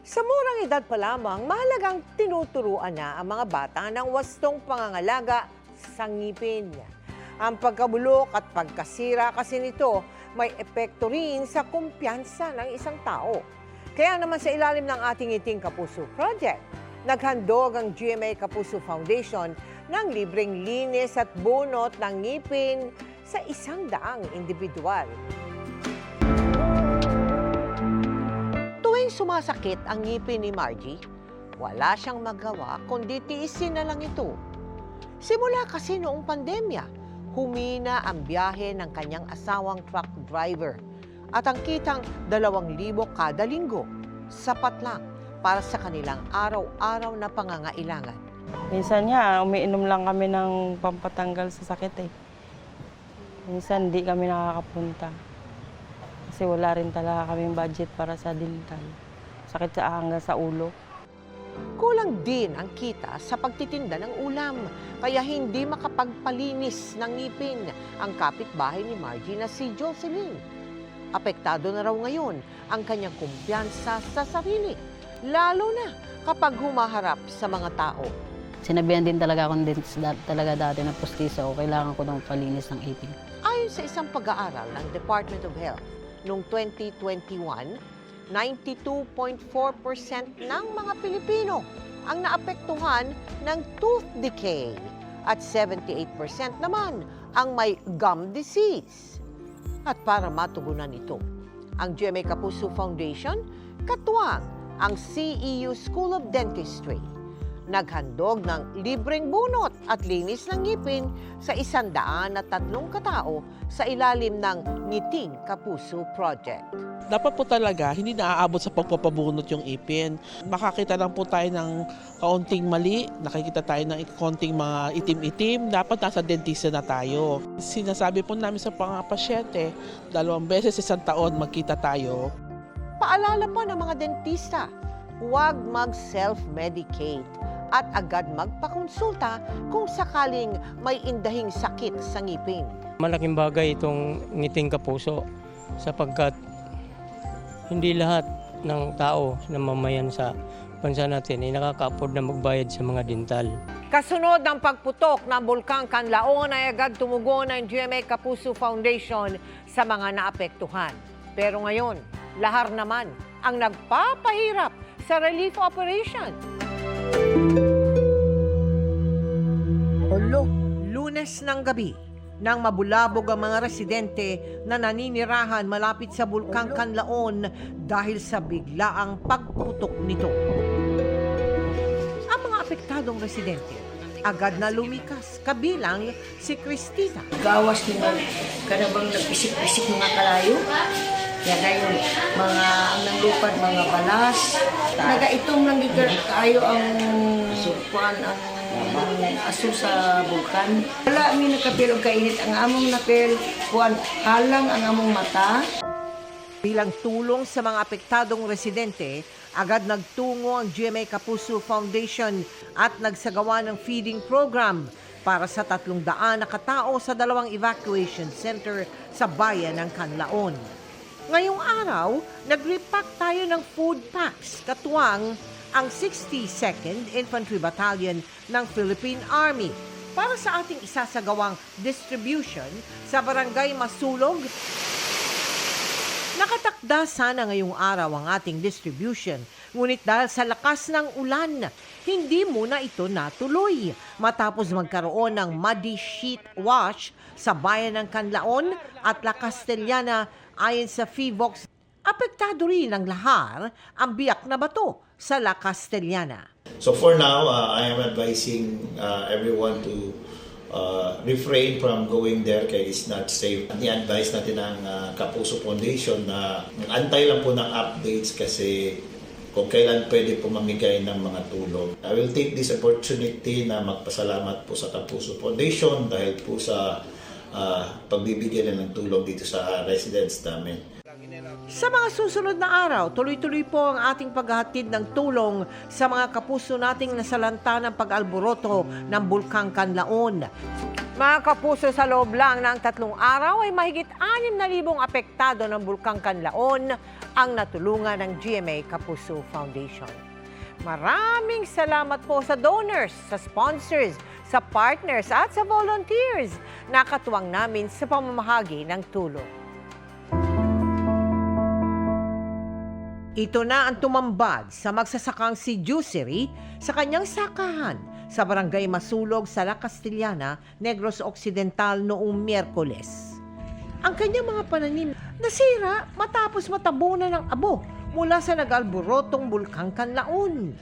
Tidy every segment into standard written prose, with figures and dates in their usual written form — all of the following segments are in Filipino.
Sa murang edad pa lamang, mahalagang tinuturuan na ang mga bata ng wastong pangangalaga sa ngipin. Ang pagkabulok at pagkasira kasi nito may epekto rin sa kumpiyansa ng isang tao. Kaya naman sa ilalim ng ating Ngiting Kapuso Project, naghandog ang GMA Kapuso Foundation ng libreng linis at bunot ng ngipin sa 100 individual. Tuwing sumasakit ang ngipin ni Margie, wala siyang magawa kundi tiisin na lang ito. Simula kasi noong pandemya, humina ang biyahe ng kanyang asawang truck driver at ang kitang 2,000 kada linggo, sapat lang para sa kanilang araw-araw na pangangailangan. Minsan nga, umiinom lang kami ng pampatanggal sa sakit eh. Minsan hindi kami nakakapunta. Kasi wala rin talaga kaming budget para sa dental. Sakit hanggang sa ulo. Kulang din ang kita sa pagtitinda ng ulam, kaya hindi makapagpalinis ng ngipin ang kapitbahay ni Margie na si Jocelyn. Apektado na raw ngayon ang kanyang kumpiyansa sa sarili, lalo na kapag humaharap sa mga tao. Sinabihan din talaga ako talaga dati na pustiso o kailangan ko ng palinis ng ipin. Ayon sa isang pag-aaral ng Department of Health noong 2021, 92.4% ng mga Pilipino ang naapektuhan ng tooth decay at 78% naman ang may gum disease. At para matugunan ito, ang GMA Kapuso Foundation, katuwang ang CEU School of Dentistry, naghandog ng libreng bunot at linis ng ngipin sa 103 katao sa ilalim ng Ngiting Kapuso Project. Dapat po talaga hindi naaabot sa pagpapabunot yung ipin. Makakita lang po tayo ng kaunting mali, nakikita tayo ng kaunting mga itim-itim, dapat nasa dentista na tayo. Sinasabi po namin sa mga pasyente, 2 beses isang taon magkita tayo. Paalala po ng mga dentista, huwag mag-self-medicate at agad magpakonsulta kung sakaling may indahing sakit sa ngipin. Malaking bagay itong Ngiting Kapuso sapagkat hindi lahat ng tao na mamayan sa bansa natin ay nakaka-afford na magbayad sa mga dental. Kasunod ng pagputok ng Bulkang Kanlaon ay agad tumugon ang GMA Kapuso Foundation sa mga naapektuhan. Pero ngayon, lahar naman ang nagpapahirap sa relief operation. Lunes ng gabi, nang mabulabog ang mga residente na naninirahan malapit sa Bulkang Kanlaon dahil sa biglaang pagputok nito. Ang mga apektadong residente agad na lumikas, kabilang si Cristita. Gawas nila, kanabang nag-isip-isip mga kalayo. Yan na yung mga nanglupad, mga balas. Nagaitong lang kayo ang sukuan, ang aso sa bulkan. Wala mi nakapil og kainit ang among napil, kuan halang ang among mata. Bilang tulong sa mga apektadong residente, agad nagtungo ang GMA Kapuso Foundation at nagsagawa ng feeding program para sa 300 na katao sa 2 evacuation center sa bayan ng Kanlaon. Ngayong araw, nag-repack tayo ng food packs, katuwang ang 62nd Infantry Battalion ng Philippine Army para sa ating isasagawang distribution sa Barangay Masulog. Nakatakda sana ngayong araw ang ating distribution, ngunit dahil sa lakas ng ulan, hindi muna ito natuloy. Matapos magkaroon ng muddy sheet wash sa bayan ng Kanlaon at La Castellana ayon sa FIVOX, apektado rin ng lahar ang biyak na bato sa La Castellana. So for now, I am advising everyone to refrain from going there kaya it's not safe. Ni-advise natin ang Kapuso Foundation na antay lang po ng updates kasi kung kailan pwede po mamigay ng mga tulong. I will take this opportunity na magpasalamat po sa Kapuso Foundation dahil po sa pagbibigyan ng tulong dito sa residents namin. Sa mga susunod na araw, tuloy-tuloy po ang ating paghahatid ng tulong sa mga kapuso nating nasalanta ng pag-alboroto ng Bulkang Kanlaon. Mga kapuso, sa loob lang ng 3 araw ay mahigit 6,000 apektado ng Bulkang Kanlaon ang natulungan ng GMA Kapuso Foundation. Maraming salamat po sa donors, sa sponsors, sa partners at sa volunteers na katuwang namin sa pamamahagi ng tulong. Ito na ang tumambad sa magsasakang si Jusery sa kanyang sakahan sa Barangay Masulog, Sala Castellana, Negros Occidental noong Miyerkules. Ang kanyang mga pananim nasira matapos matabunan ng abo mula sa nag-alborotong Bulkang Kanlaon.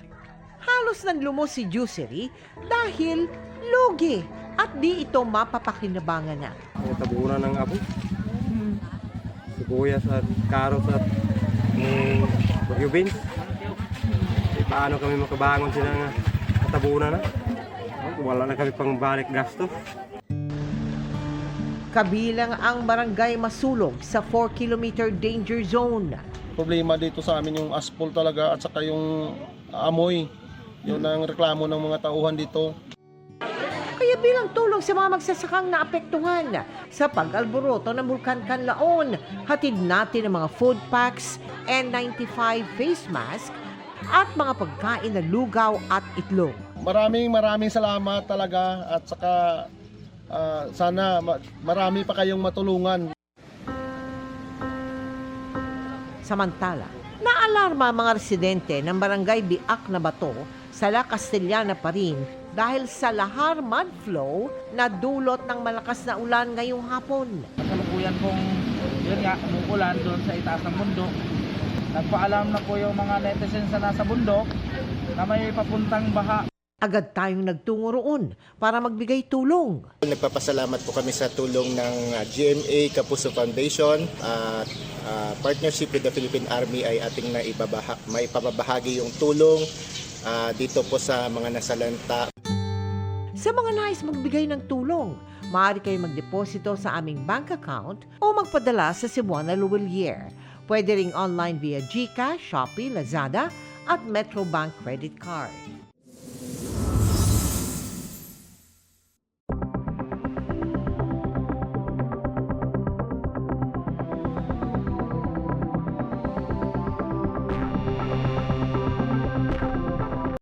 Halos nanlumos si Jusery dahil lugi at di ito mapapakinabangan na. Tabunan ng abo. Sibuyas at carrots at bagyo beans. Paano kami makabangon sila nga tabunan na? Wala na kami pang balik gasto. Kabilang ang Barangay Masulog sa 4-kilometer danger zone. Problema dito sa amin yung asphalt talaga at saka yung amoy. Yun ang reklamo ng mga tauhan dito. Kaya bilang tulong sa mga magsasakang naapektuhan sa pag-alboroto ng Bulkang Kanlaon, hatid natin ang mga food packs, N95 face mask, at mga pagkain na lugaw at itlog. Maraming salamat talaga at saka sana marami pa kayong matulungan. Samantala, naalarma ang mga residente ng Barangay Biak na Bato, Sala Castellana pa rin dahil sa lahar mud flow na dulot ng malakas na ulan ngayong hapon. Kasalukuyan pong yun nga, umuulan doon sa itaas ng bundok. Nagpaalam na po yung mga netizens na nasa bundok na may papuntang baha. Agad tayong nagtungo roon para magbigay tulong. Nagpapasalamat po kami sa tulong ng GMA Kapuso Foundation at partnership with the Philippine Army ay ating maipabahagi yung tulong dito po sa mga nasalanta. Sa mga nais magbigay ng tulong, maaari kayo magdeposito sa aming bank account o magpadala sa Cebuana Luwilier. Pwede ring online via GCash, Shopee, Lazada at Metrobank credit card.